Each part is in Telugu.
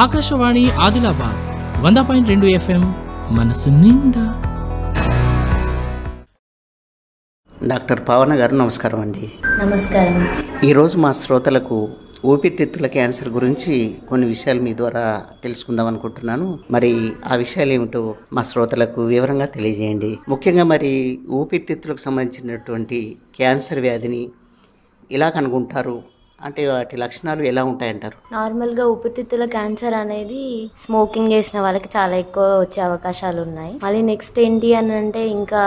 ఆకాశవాణి ఆదిలాబాద్ 100.2 FM మనసు నిండా. డాక్టర్ పవన గారు నమస్కారం అండి. నమస్కారం. ఈరోజు మా శ్రోతలకు ఊపిరితిత్తుల క్యాన్సర్ గురించి కొన్ని విషయాలు మీ ద్వారా తెలుసుకుందాం అనుకుంటున్నాను. మరి ఆ విషయాలు ఏమిటో మా శ్రోతలకు వివరంగా తెలియజేయండి. ముఖ్యంగా మరి ఊపిరితిత్తులకు సంబంధించినటువంటి క్యాన్సర్ వ్యాధిని ఎలా కనుగొంటారు, అంటే వాటి లక్షణాలు ఎలా ఉంటాయంటారు? నార్మల్గా ఊపిరితిత్తుల క్యాన్సర్ అనేది స్మోకింగ్ చేసిన వాళ్ళకి చాలా ఎక్కువ వచ్చే అవకాశాలు ఉన్నాయి. మళ్ళీ నెక్స్ట్ ఏంటి అని అంటే ఇంకా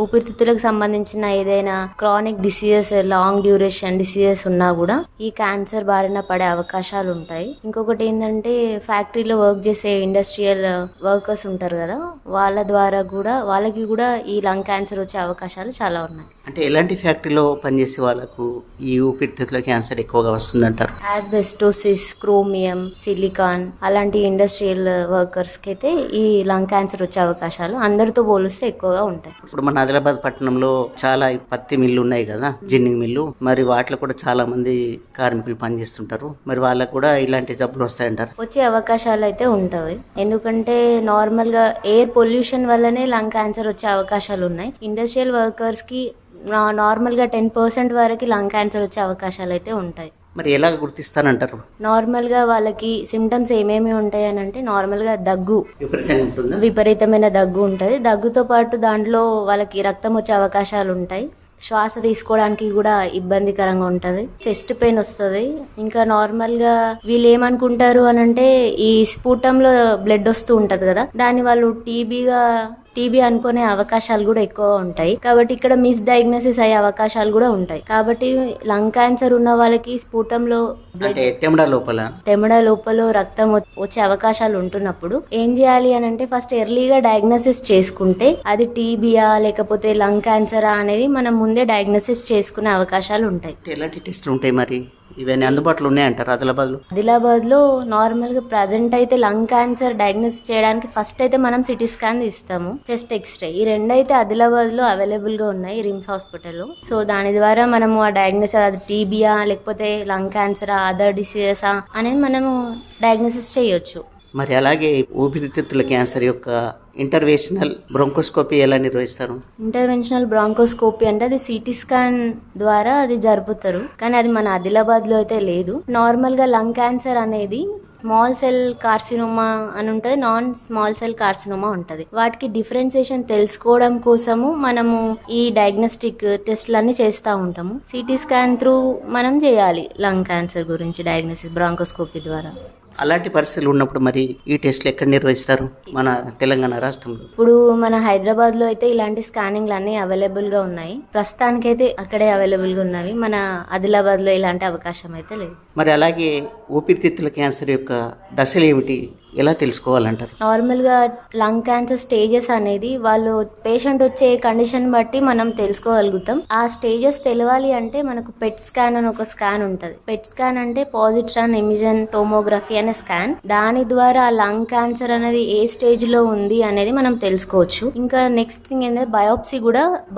ఊపిరితిత్తులకు సంబంధించిన ఏదైనా chronic diseases, long duration diseases ఉన్నా కూడా ఈ క్యాన్సర్ బారిన పడే అవకాశాలు ఉంటాయి. ఇంకొకటి ఏంటంటే ఫ్యాక్టరీలో వర్క్ చేసే ఇండస్ట్రియల్ వర్కర్స్ ఉంటారు కదా, వాళ్ళ ద్వారా కూడా వాళ్ళకి కూడా ఈ లంగ్ క్యాన్సర్ వచ్చే అవకాశాలు చాలా ఉన్నాయి. అంటే ఎలాంటి ఫ్యాక్టరీలో పనిచేసే వాళ్ళకు ఈ ఊపిరితిత్తుల క్యాన్సర్ ఎక్కువగా వస్తుందంటారు? ఆస్బెస్టోసిస్, క్రోమియం, సిలికాన్ అలాంటి ఇండస్ట్రియల్ వర్కర్స్ కి అయితే ఈ లంగ్ క్యాన్సర్ వచ్చే అవకాశాలు అందరితో పోలిస్తే ఎక్కువగా ఉంటాయి. ఇప్పుడు మన ఆదిలాబాద్ పట్టణంలో చాలా పత్తి మిల్లు ఉన్నాయి కదా, జిన్నింగ్ మిల్లు, మరి వాటిలో కూడా చాలా మంది కార్మికులు పనిచేస్తుంటారు. మరి వాళ్ళకు కూడా ఇలాంటి జబ్బులు వస్తాయంటారు? వచ్చే అవకాశాలు అయితే ఉంటాయి. ఎందుకంటే నార్మల్ గా ఎయిర్ పొల్యూషన్ వల్లనే లంగ్ క్యాన్సర్ వచ్చే అవకాశాలు ఉన్నాయి. ఇండస్ట్రియల్ వర్కర్స్ కి నార్మల్ గా 10% వరకు లంగ్ క్యాన్సర్ వచ్చే అవకాశాలు అయితే ఉంటాయి. మరి ఎలా గుర్తిస్తానంటారు? నార్మల్ గా వాళ్ళకి సిమ్టమ్స్ ఏమేమి ఉంటాయి అని అంటే నార్మల్ గా దగ్గు, విపరీతమైన దగ్గు ఉంటుంది. దగ్గుతో పాటు దాంట్లో వాళ్ళకి రక్తం వచ్చే అవకాశాలు ఉంటాయి. శ్వాస తీసుకోవడానికి కూడా ఇబ్బందికరంగా ఉంటది. చెస్ట్ పెయిన్ వస్తుంది. ఇంకా నార్మల్ గా వీళ్ళు ఏమనుకుంటారు అని అంటే ఈ స్ఫూటంలో బ్లడ్ వస్తూ ఉంటది కదా, దాన్ని వాళ్ళు టీబీ అనుకునే అవకాశాలు కూడా ఎక్కువ ఉంటాయి. కాబట్టి ఇక్కడ మిస్ డయాగ్నోసిస్ అయ్యే అవకాశాలు కూడా ఉంటాయి. కాబట్టి లంగ్ క్యాన్సర్ ఉన్న వాళ్ళకి స్ఫూటంలో తెమడ లోపల రక్తం వచ్చే అవకాశాలు ఉంటున్నప్పుడు ఏం చేయాలి అని అంటే ఫస్ట్ ఎర్లీగా డయాగ్నోసిస్ చేసుకుంటే అది టీబీయా లేకపోతే లంగ్ క్యాన్సరా అనేది మనం ముందే డయాగ్నోసిస్ చేసుకునే అవకాశాలు ఉంటాయి. ఎలాంటి టెస్టులు ఉంటాయి మరి? ఇవన్నీ అందుబాటులో ఉన్నాయంటారు ఆదిలాబాద్ లో నార్మల్ గా ప్రజెంట్ అయితే లంగ్ క్యాన్సర్ డయాగ్నోసిస్ చేయడానికి ఫస్ట్ అయితే మనం సిటీ స్కాన్ ఇస్తాము, చెస్ట్ ఎక్స్రే. ఈ రెండు అయితే ఆదిలాబాద్ లో అవైలబుల్ గా ఉన్నాయి రిమ్స్ హాస్పిటల్లో. సో దాని ద్వారా మనము ఆ డయాగ్నోసిస్ అది టీబీయా లేకపోతే లంగ్ క్యాన్సరా అదర్ డిసీజెసా అనేది మనము డయాగ్నోసిస్ చేయొచ్చు. మరి అలాగే ఊపిరితిత్తుల క్యాన్సర్ యొక్క ఇంటర్వెన్షనల్ బ్రాంకోస్కోపీ ఎలా నిర్వహిస్తారు? ఇంటర్వెన్షనల్ బ్రాంకోస్కోపీ అంటే అది సిటీ స్కాన్ ద్వారా అది జరుపుతారు, కానీ అది మన ఆదిలాబాద్ లో అయితే లేదు. నార్మల్ గా లంగ్ క్యాన్సర్ అనేది స్మాల్ సెల్ కార్సినోమా అని ఉంటుంది, నాన్ స్మాల్ సెల్ కార్సినోమా ఉంటుంది. వాటికి డిఫరెన్సియేషన్ తెలుసుకోవడం కోసము మనము ఈ డయాగ్నోస్టిక్ టెస్ట్లన్నీ చేస్తూ ఉంటాము. సిటీ స్కాన్ త్రూ మనం చేయాలి లంగ్ క్యాన్సర్ గురించి డయాగ్నోసిస్ బ్రాంకోస్కోపీ ద్వారా. అలాంటి పరిస్థితులు ఉన్నప్పుడు మరి ఈ టెస్ట్లు ఎక్కడ నిర్వహిస్తారు మన తెలంగాణ రాష్ట్రంలో? ఇప్పుడు మన హైదరాబాద్ లో అయితే ఇలాంటి స్కానింగ్లు అన్ని అవైలబుల్ గా ఉన్నాయి. ప్రస్తుతానికైతే అక్కడే అవైలబుల్ గా ఉన్నవి. మన ఆదిలాబాద్ లో ఇలాంటి అవకాశం అయితే లేదు. మరి అలాగే ఊపిరితిత్తుల క్యాన్సర్ యొక్క దశలు ఏమిటి, ఎలా తెలుసుకోవాలంటారు? నార్మల్ గా లంగ్ క్యాన్సర్ స్టేజెస్ అనేది వాళ్ళు పేషెంట్ వచ్చే కండిషన్ బట్టి మనం తెలుసుకోగలుగుతాం. ఆ స్టేజెస్ తెలవాలి అంటే మనకు పెట్ స్కాన్ అని ఒక స్కాన్ ఉంటది. పెట్ స్కాన్ అంటే పాజిట్రాన్ ఎమిషన్ టోమోగ్రఫీ అనే స్కాన్. దాని ద్వారా లంగ్ క్యాన్సర్ అనేది ఏ స్టేజ్ లో ఉంది అనేది మనం తెలుసుకోవచ్చు. ఇంకా నెక్స్ట్ థింగ్ ఏంటంటే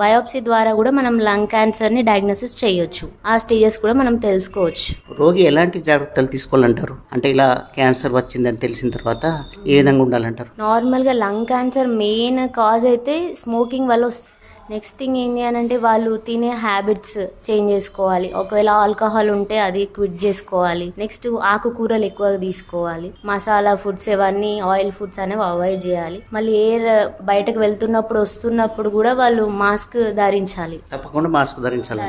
బయోప్సీ ద్వారా కూడా మనం లంగ్ క్యాన్సర్ ని డయాగ్నోసిస్ చేయొచ్చు. ఆ స్టేజెస్ కూడా మనం తెలుసుకోవచ్చు. రోగి ఎలాంటి జాగ్రత్తలు తీసుకోవాలంటారు? అంటే ఇలా క్యాన్సర్ వచ్చిందని తెలిసిన తర్వాత ఏ విధంగా ఉండాలంటారు? నార్మల్ గా లంగ్ క్యాన్సర్ మెయిన్ కాజ్ అయితే స్మోకింగ్ వల్ల వస్తుంది. నెక్స్ట్ థింగ్ ఏంటి అని అంటే వాళ్ళు తినే హ్యాబిట్స్ చేంజ్ చేసుకోవాలి. ఒకవేళ ఆల్కహాల్ ఉంటే అది క్విట్ చేసుకోవాలి. నెక్స్ట్ ఆకుకూరలు ఎక్కువగా తీసుకోవాలి. మసాలా ఫుడ్స్ ఇవన్నీ ఆయిల్ ఫుడ్స్ అనేవి అవాయిడ్ చేయాలి. మళ్ళీ ఎయిర్ బయటకు వెళ్తున్నప్పుడు వస్తున్నప్పుడు కూడా వాళ్ళు మాస్క్ ధరించాలి. తప్పకుండా మాస్క్ ధరించాలి.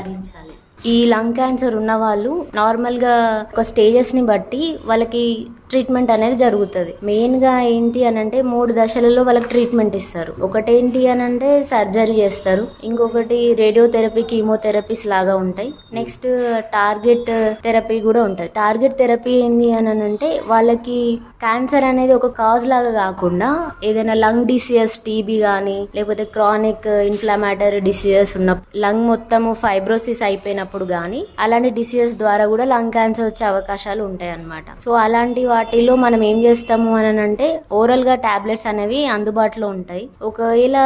ఈ లంగ్ క్యాన్సర్ ఉన్న వాళ్ళు నార్మల్ గా ఒక స్టేజెస్ ని బట్టి వాళ్ళకి ట్రీట్మెంట్ అనేది జరుగుతుంది. మెయిన్ గా ఏంటి అని అంటే 3 దశలలో వాళ్ళకి ట్రీట్మెంట్ ఇస్తారు. ఒకటేంటి అని అంటే సర్జరీ చేస్తారు, ఇంకొకటి రేడియోథెరపీ, కీమోథెరపీస్ లాగా ఉంటాయి. నెక్స్ట్ టార్గెట్ థెరపీ కూడా ఉంటుంది. టార్గెట్ థెరపీ ఏంటి అని అంటే వాళ్ళకి క్యాన్సర్ అనేది ఒక కాజ్ లాగా కాకుండా ఏదైనా లంగ్ డిసీజెస్, టీబీ కానీ లేకపోతే క్రానిక్ ఇన్ఫ్లమేటరీ డిసీజెస్ ఉన్న లంగ్ మొత్తము ఫైబ్రోసిస్ అయిపోయినప్పుడు కానీ అలాంటి డిసీజెస్ ద్వారా కూడా లంగ్ క్యాన్సర్ వచ్చే అవకాశాలు ఉంటాయి అన్నమాట. సో అలాంటి వాటిలో మనం ఏం చేస్తాము అని అంటే ఓరల్ గా టాబ్లెట్స్ అనేవి అందుబాటులో ఉంటాయి. ఒకవేళ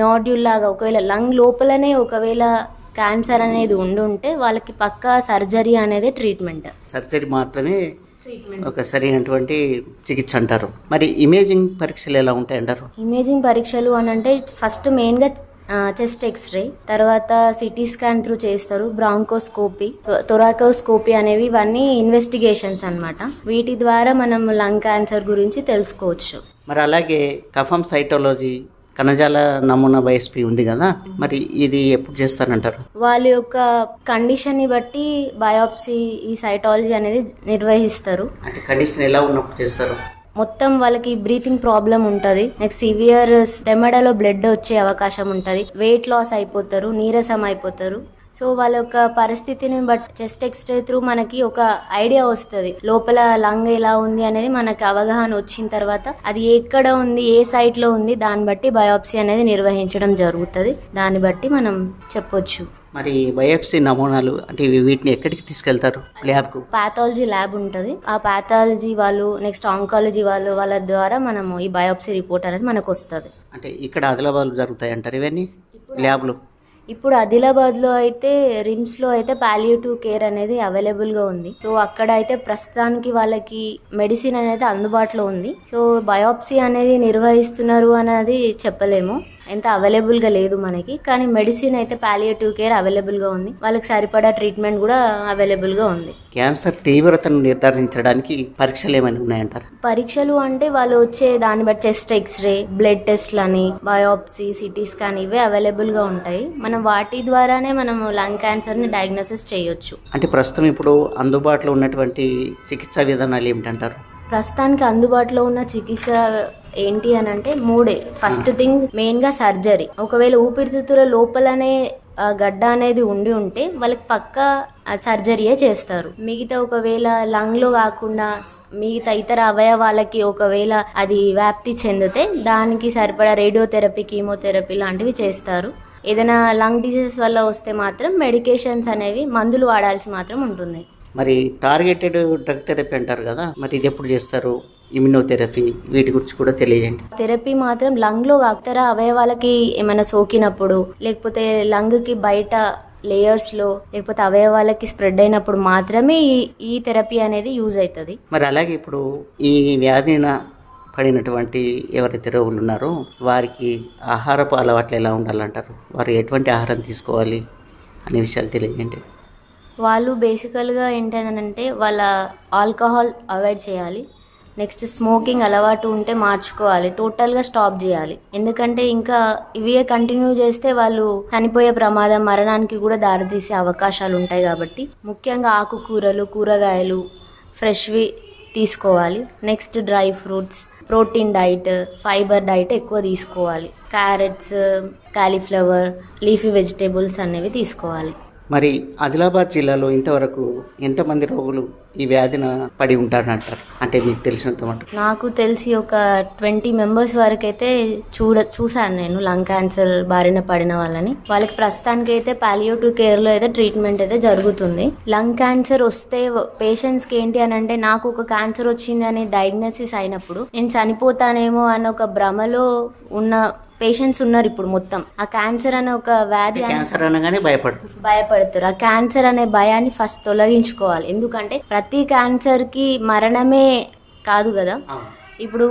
నోడ్యూల్ లాగా ఒకవేళ లంగ్ లోపలనే ఒకవేళ క్యాన్సర్ అనేది ఉండుంటే వాళ్ళకి పక్కా సర్జరీ అనేది ట్రీట్మెంట్. సర్జరీ మాత్రమే ఒక సరైనటువంటి చికిత్స అంటారు. మరి ఇమేజింగ్ పరీక్షలు ఎలా ఉంటాయి అంటారు? ఇమేజింగ్ పరీక్షలు అని అంటే ఫస్ట్ మెయిన్గా చెస్ట్ ఎక్స్రే, తర్వాత సిటీ స్కాన్ త్రూ చేస్తారు, బ్రాంకోస్కోపీ, థొరాకోస్కోపీ అనేవి ఇవన్నీ ఇన్వెస్టిగేషన్స్ అన్నమాట. వీటి ద్వారా మనం లంగ్ క్యాన్సర్ గురించి తెలుసుకోవచ్చు. మరి అలాగే కఫం సైటాలజీ, కణజాల నమూనా బయోప్సీ ఉంది కదా, మరి ఇది ఎప్పుడు చేస్తారంటారు? వాళ్ళ యొక్క కండిషన్ని బట్టి బయోప్సీ ఈ సైటాలజీ అనేది నిర్వహిస్తారు. అంటే కండిషన్ ఎలా ఉన్నప్పుడు చేస్తారు? మొత్తం వాళ్ళకి బ్రీతింగ్ ప్రాబ్లం ఉంటుంది, నెక్స్ట్ సివియర్ స్టెమడాలో బ్లడ్ వచ్చే అవకాశం ఉంటుంది, వెయిట్ లాస్ అయిపోతారు, నీరసం అయిపోతారు. సో వాళ్ళ యొక్క పరిస్థితిని బట్టి చెస్ట్ ఎక్స్రే త్రూ మనకి ఒక ఐడియా వస్తుంది, లోపల లంగ్ ఎలా ఉంది అనేది మనకి అవగాహన వచ్చిన తర్వాత అది ఎక్కడ ఉంది, ఏ సైట్లో ఉంది, దాన్ని బట్టి బయోప్సీ అనేది నిర్వహించడం జరుగుతుంది. దాన్ని బట్టి మనం చెప్పొచ్చు. మరి బయోప్సీ నమూనాలు అంటే వీటిని ఎక్కడికి తీసుకెళ్తారు? ల్యాబ్కు? పాథాలజీ ల్యాబ్ ఉంటుంది, ఆ పాథాలజీ వాళ్ళు నెక్స్ట్ ఆంకాలజీ వాళ్ళ ద్వారా మనము ఈ బయోప్సీ రిపోర్ట్ అనేది మనకు వస్తుంది. అంటే ఇక్కడ ఆదిలాబాద్లో జరుగుతాయి అంటారు ఇవన్నీ ల్యాబ్లు? ఇప్పుడు ఆదిలాబాద్లో అయితే రిమ్స్లో అయితే పాలియేటివ్ కేర్ అనేది అవైలబుల్గా ఉంది. సో అక్కడ అయితే ప్రస్తుతానికి వాళ్ళకి మెడిసిన్ అనేది అందుబాటులో ఉంది. సో బయోప్సీ అనేది నిర్వహిస్తున్నారు అనేది చెప్పలేము, ఎంత అవైలబుల్గా లేదు మనకి, కానీ మెడిసిన్ అయితే పాలియేటివ్ కేర్ అవైలబుల్గా ఉంది, వాళ్ళకి సరిపడా ట్రీట్మెంట్ కూడా అవైలబుల్గా ఉంది. క్యాన్సర్ తీవ్రతను నిర్ధారించడానికి పరీక్షలు ఏమైనా ఉన్నాయంటారు? పరీక్షలు అంటే వాళ్ళు వచ్చే దాన్ని బట్టి చెస్ట్ ఎక్స్రే, బ్లడ్ టెస్ట్లని, బయోప్సీ, సిటీ స్కాన్ ఇవే అవైలబుల్గా ఉంటాయి. మనం వాటి ద్వారానే మనం లంగ్ క్యాన్సర్ని డయాగ్నోసిస్ చేయొచ్చు. అంటే ప్రస్తుతం ఇప్పుడు అందుబాటులో ఉన్నటువంటి చికిత్సా విధానాలు ఏమిటంటారు? ప్రస్తుతానికి అందుబాటులో ఉన్న చికిత్స ఏంటి అని అంటే మూడే. ఫస్ట్ థింగ్ మెయిన్గా సర్జరీ. ఒకవేళ ఊపిరితిత్తుల లోపలనే గడ్డ అనేది ఉంటే వాళ్ళకి పక్కా సర్జరీయే చేస్తారు. మిగతా ఒకవేళ లంగ్లో కాకుండా మిగతా ఇతర అవయవాలకి ఒకవేళ అది వ్యాప్తి చెందితే దానికి సరిపడా రేడియోథెరపీ, కీమోథెరపీ లాంటివి చేస్తారు. ఏదైనా లంగ్ డిసీజ్ వల్ల వస్తే మాత్రం మెడికేషన్స్ అనేవి మందులు వాడాల్సి మాత్రం ఉంటుంది. మరి టార్గెటెడ్ డ్రగ్ థెరపీ అంటారు కదా, మరి ఇది ఎప్పుడు చేస్తారు? ఇమ్యునోథెరపీ, వీటి గురించి కూడా తెలియజేయండి. థెరపీ మాత్రం లంగ్లో ఇతర అవయవాలకి ఏమైనా సోకినప్పుడు, లేకపోతే లంగ్కి బయట లేయర్స్లో, లేకపోతే అవయవాలకి స్ప్రెడ్ అయినప్పుడు మాత్రమే ఈ థెరపీ అనేది యూజ్ అవుతుంది. మరి అలాగే ఇప్పుడు ఈ వ్యాధిన పడినటువంటి ఎవరైతే రోగులు ఉన్నారో వారికి ఆహారపు అలవాట్లు ఎలా ఉండాలంటారు? వారు ఎటువంటి ఆహారం తీసుకోవాలి అనే విషయాలు తెలియజేయండి. వాళ్ళు బేసికల్గా ఏంటంటే వాళ్ళ ఆల్కహాల్ అవాయిడ్ చేయాలి, నెక్స్ట్ స్మోకింగ్ అలవాటు ఉంటే మార్చుకోవాలి, టోటల్గా స్టాప్ చేయాలి. ఎందుకంటే ఇంకా ఇవే కంటిన్యూ చేస్తే వాళ్ళు చనిపోయే ప్రమాదం, మరణానికి కూడా దారితీసే అవకాశాలు ఉంటాయి. కాబట్టి ముఖ్యంగా ఆకుకూరలు, కూరగాయలు ఫ్రెష్వి తీసుకోవాలి. Next dry fruits, protein diet, fibre diet ఎక్కువ తీసుకోవాలి. క్యారెట్స్, కాలీఫ్లవర్, లీఫీ వెజిటేబుల్స్ అనేవి తీసుకోవాలి. మరి ఆదిలాబాద్ జిల్లాలో ఇంతవరకు ఎంతమంది రోగులు ఈ వ్యాధిన పడి ఉంటారంటారు? అంటే మీకు తెలిసినంత మటుకు. నాకు తెలిసి ఒక 20 మెంబర్స్ వరకు అయితే చూసాను నేను లంగ్ క్యాన్సర్ బారిన పడిన వాళ్ళని. వాళ్ళకి ప్రస్తుతానికి అయితే పాలియేటివ్ కేర్లో అయితే ట్రీట్మెంట్ అయితే జరుగుతుంది. లంగ్ క్యాన్సర్ వస్తే పేషెంట్స్కి ఏంటి అని అంటే నాకు ఒక క్యాన్సర్ వచ్చింది అని డయాగ్నోసిస్ అయినప్పుడు నేను చనిపోతానేమో అన్న ఒక భ్రమలో ఉన్న పేషెంట్స్ ఉన్నారు. ఇప్పుడు మొత్తం ఆ క్యాన్సర్ అనే ఒక వ్యాధి భయపడతారు. ఆ క్యాన్సర్ అనే భయాన్ని ఫస్ట్ తొలగించుకోవాలి. ఎందుకంటే ప్రతి క్యాన్సర్ కి మరణమే కాదు కదా. ఇప్పుడు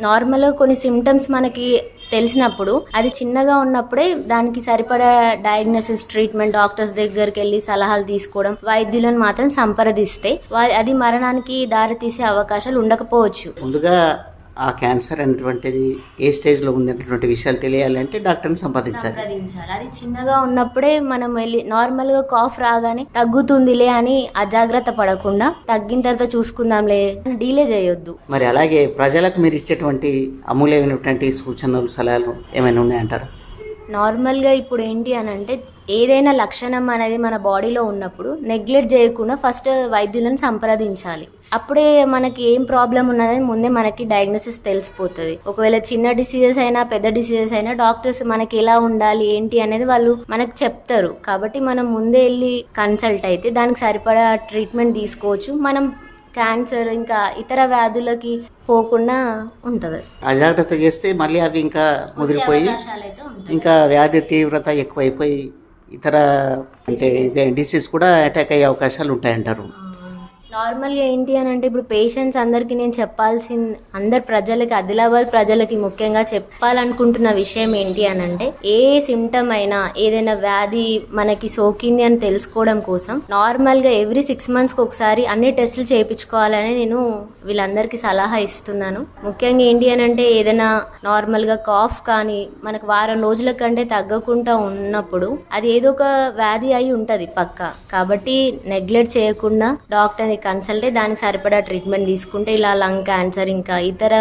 నార్మల్గా కొన్ని సిమ్టమ్స్ మనకి తెలిసినప్పుడు అది చిన్నగా ఉన్నప్పుడే దానికి సరిపడా డయాగ్నోసిస్, ట్రీట్మెంట్, డాక్టర్స్ దగ్గరికి వెళ్ళి సలహాలు తీసుకోవడం, వైద్యులను మాత్రం సంప్రదిస్తే అది మరణానికి దారి తీసే అవకాశాలు ఉండకపోవచ్చు. ముందుగా ఆ క్యాన్సర్ అనేటువంటిది ఏ స్టేజ్లో ఉంది అనేటువంటి విషయాలు తెలియాలంటే డాక్టర్ని సంప్రదించాలి. అది చిన్నగా ఉన్నప్పుడే మనం వెళ్ళి నార్మల్గా కాఫ్ రాగానే తగ్గుతుందిలే అని అజాగ్రత్త పడకుండా తగ్గిన తర్వాత చూసుకుందాంలే డీలే చేయొద్దు. మరి అలాగే ప్రజలకు మీరు ఇచ్చేటువంటి అమూల్యమైనటువంటి సూచనలు, సలహాలు ఏమైనా ఉన్నాయంటారు? నార్మల్గా ఇప్పుడు ఏంటి అని అంటే ఏదైనా లక్షణం అనేది మన బాడీలో ఉన్నప్పుడు నెగ్లెక్ట్ చేయకుండా ఫస్ట్ వైద్యులను సంప్రదించాలి. అప్పుడే మనకి ఏం ప్రాబ్లం ఉన్నదని ముందే మనకి డయాగ్నోసిస్ తెలిసిపోతుంది. ఒకవేళ చిన్న డిసీజెస్ అయినా పెద్ద డిసీజెస్ అయినా డాక్టర్స్ మనకి ఎలా ఉండాలి ఏంటి అనేది వాళ్ళు మనకు చెప్తారు. కాబట్టి మనం ముందే వెళ్ళి కన్సల్ట్ అయితే దానికి సరిపడా ట్రీట్మెంట్ తీసుకోవచ్చు. మనం క్యాన్సర్ ఇంకా ఇతర వ్యాధులకి పోకుండా ఉంటుంది. అజాగ్రత్త చేస్తే మళ్ళీ అవి ఇంకా ముదిరిపోయి ఇంకా వ్యాధి తీవ్రత ఎక్కువైపోయి ఇతర అంటే డిసీజ్ కూడా అటాక్ అయ్యే అవకాశాలు ఉంటాయంటారు. నార్మల్గా ఏంటి అని అంటే ఇప్పుడు పేషెంట్స్ అందరికి నేను అందరు ప్రజలకి, ఆదిలాబాద్ ప్రజలకి ముఖ్యంగా చెప్పాలనుకుంటున్న విషయం ఏంటి అని అంటే, ఏ సిమ్టమ్ అయినా ఏదైనా వ్యాధి మనకి సోకింది అని తెలుసుకోవడం కోసం నార్మల్గా ఎవ్రీ 6 months ఒకసారి అన్ని టెస్టులు చేయించుకోవాలని నేను వీళ్ళందరికీ సలహా ఇస్తున్నాను. ముఖ్యంగా ఏంటి అని అంటే ఏదైనా నార్మల్గా కాఫ్ కానీ మనకు వారం రోజుల కంటే తగ్గకుండా ఉన్నప్పుడు అది ఏదో ఒక వ్యాధి అయి ఉంటుంది పక్క. కాబట్టి నెగ్లెక్ట్ చేయకుండా డాక్టర్ని కన్సల్ట్ అయ్యి దానికి సరిపడా ట్రీట్మెంట్ తీసుకుంటే ఇలా లంగ్ క్యాన్సర్ ఇంకా ఇతర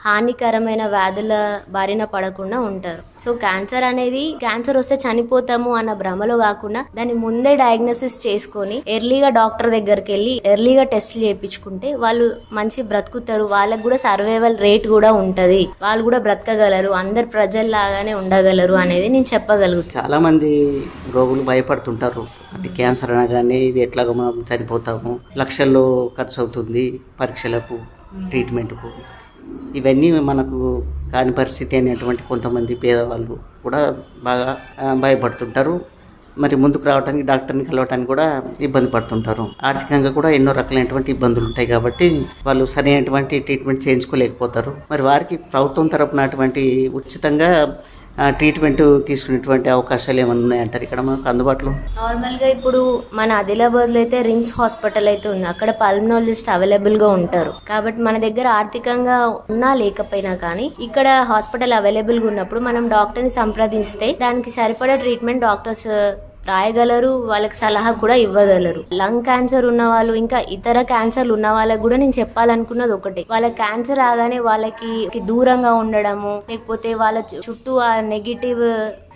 హానికరమైన వ్యాధుల బారిన పడకుండా ఉంటారు. సో క్యాన్సర్ వస్తే చనిపోతాము అన్న భ్రమలో కాకుండా దాన్ని ముందే డయాగ్నోసిస్ చేసుకొని ఎర్లీగా డాక్టర్ దగ్గరికి వెళ్ళి ఎర్లీగా టెస్ట్లు చేయించుకుంటే వాళ్ళు మంచి బ్రతుకుతారు. వాళ్ళకు కూడా సర్వైవల్ రేట్ కూడా ఉంటది, వాళ్ళు కూడా బ్రతకగలరు, అందరు ప్రజల్లాగానే ఉండగలరు అనేది నేను చెప్పగలుగుతాను. చాలా మంది రోగులు భయపడుతుంటారు, అంటే క్యాన్సర్ అనగానే ఇది ఎట్లాగో మనం చనిపోతాము, లక్షల్లో ఖర్చు అవుతుంది పరీక్షలకు, ట్రీట్మెంట్కు, ఇవన్నీ మనకు కాని పరిస్థితి అనేటువంటి కొంతమంది పేదవాళ్ళు కూడా బాగా భయపడుతుంటారు. మరి ముందుకు రావడానికి, డాక్టర్ని కలవటానికి కూడా ఇబ్బంది పడుతుంటారు. ఆర్థికంగా కూడా ఎన్నో రకాలైనటువంటి ఇబ్బందులు ఉంటాయి కాబట్టి వాళ్ళు సరైనటువంటి ట్రీట్మెంట్ చేయించుకోలేకపోతారు. మరి వారికి ప్రభుత్వం తరపున అటువంటి ఉచితంగా ట్రీట్మెంట్ తీసుకునేటువంటి అవకాశాలు ఏమైనా ఉన్నాయంటారు ఇక్కడ మనకు అందుబాటులో? నార్మల్గా ఇప్పుడు మన ఆదిలాబాద్లో అయితే రిమ్స్ హాస్పిటల్ అయితే ఉంది, అక్కడ పల్మనాలజిస్ట్ అవైలబుల్గా ఉంటారు. కాబట్టి మన దగ్గర ఆర్థికంగా ఉన్నా లేకపోయినా కానీ ఇక్కడ హాస్పిటల్ అవైలబుల్గా ఉన్నప్పుడు మనం డాక్టర్ని సంప్రదిస్తే దానికి సరిపడా ట్రీట్మెంట్ డాక్టర్స్ రాయగలరు, వాళ్ళకి సలహా కూడా ఇవ్వగలరు. లంగ్ క్యాన్సర్ ఉన్న వాళ్ళు ఇంకా ఇతర క్యాన్సర్లు ఉన్న వాళ్ళకి కూడా నేను చెప్పాలనుకున్నది ఒకటే, వాళ్ళ క్యాన్సర్ రాగానే వాళ్ళకి దూరంగా ఉండడము, లేకపోతే వాళ్ళ చుట్టూ ఆ నెగిటివ్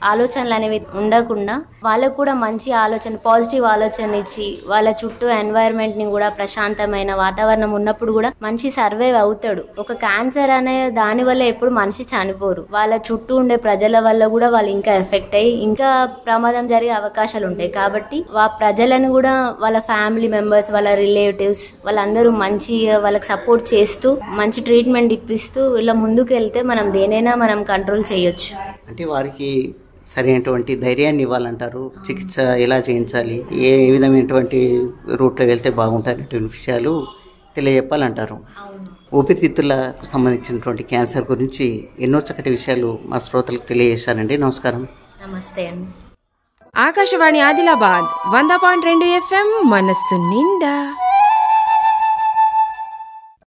ఆలోచనలు అనేవి ఉండకుండా వాళ్ళకు కూడా మంచి ఆలోచన, పాజిటివ్ ఆలోచన ఇచ్చి వాళ్ళ చుట్టూ ఎన్వైరన్మెంట్ ని కూడా ప్రశాంతమైన వాతావరణం ఉన్నప్పుడు కూడా మనిషి సర్వైవ్ అవుతాడు. ఒక క్యాన్సర్ అనే దాని వల్ల ఎప్పుడు మనిషి చనిపోరు, వాళ్ళ చుట్టూ ఉండే ప్రజల వల్ల కూడా వాళ్ళు ఇంకా ఎఫెక్ట్ అయ్యి ఇంకా ప్రమాదం జరిగే అవకాశాలు ఉంటాయి. కాబట్టి ప్రజలను కూడా వాళ్ళ ఫ్యామిలీ మెంబర్స్, వాళ్ళ రిలేటివ్స్ వాళ్ళందరూ మంచిగా వాళ్ళకి సపోర్ట్ చేస్తూ మంచి ట్రీట్మెంట్ ఇప్పిస్తూ ఇలా ముందుకు వెళ్తే మనం దేనైనా మనం కంట్రోల్ చేయొచ్చు. అంటే వారికి సరైనటువంటి ధైర్యాన్ని ఇవ్వాలంటారు, చికిత్స ఎలా చేయించాలి, ఏ విధమైనటువంటి రూట్లో వెళ్తే బాగుంటాయనేటువంటి విషయాలు తెలియజెప్పాలంటారు. ఊపిరితిత్తులకు సంబంధించినటువంటి క్యాన్సర్ గురించి ఎన్నో చక్కటి విషయాలు మా శ్రోతలకు తెలియజేశారండి. నమస్కారం. నమస్తే అండి. ఆకాశవాణి ఆదిలాబాద్ 100.2 FM మనస్సు నిండా.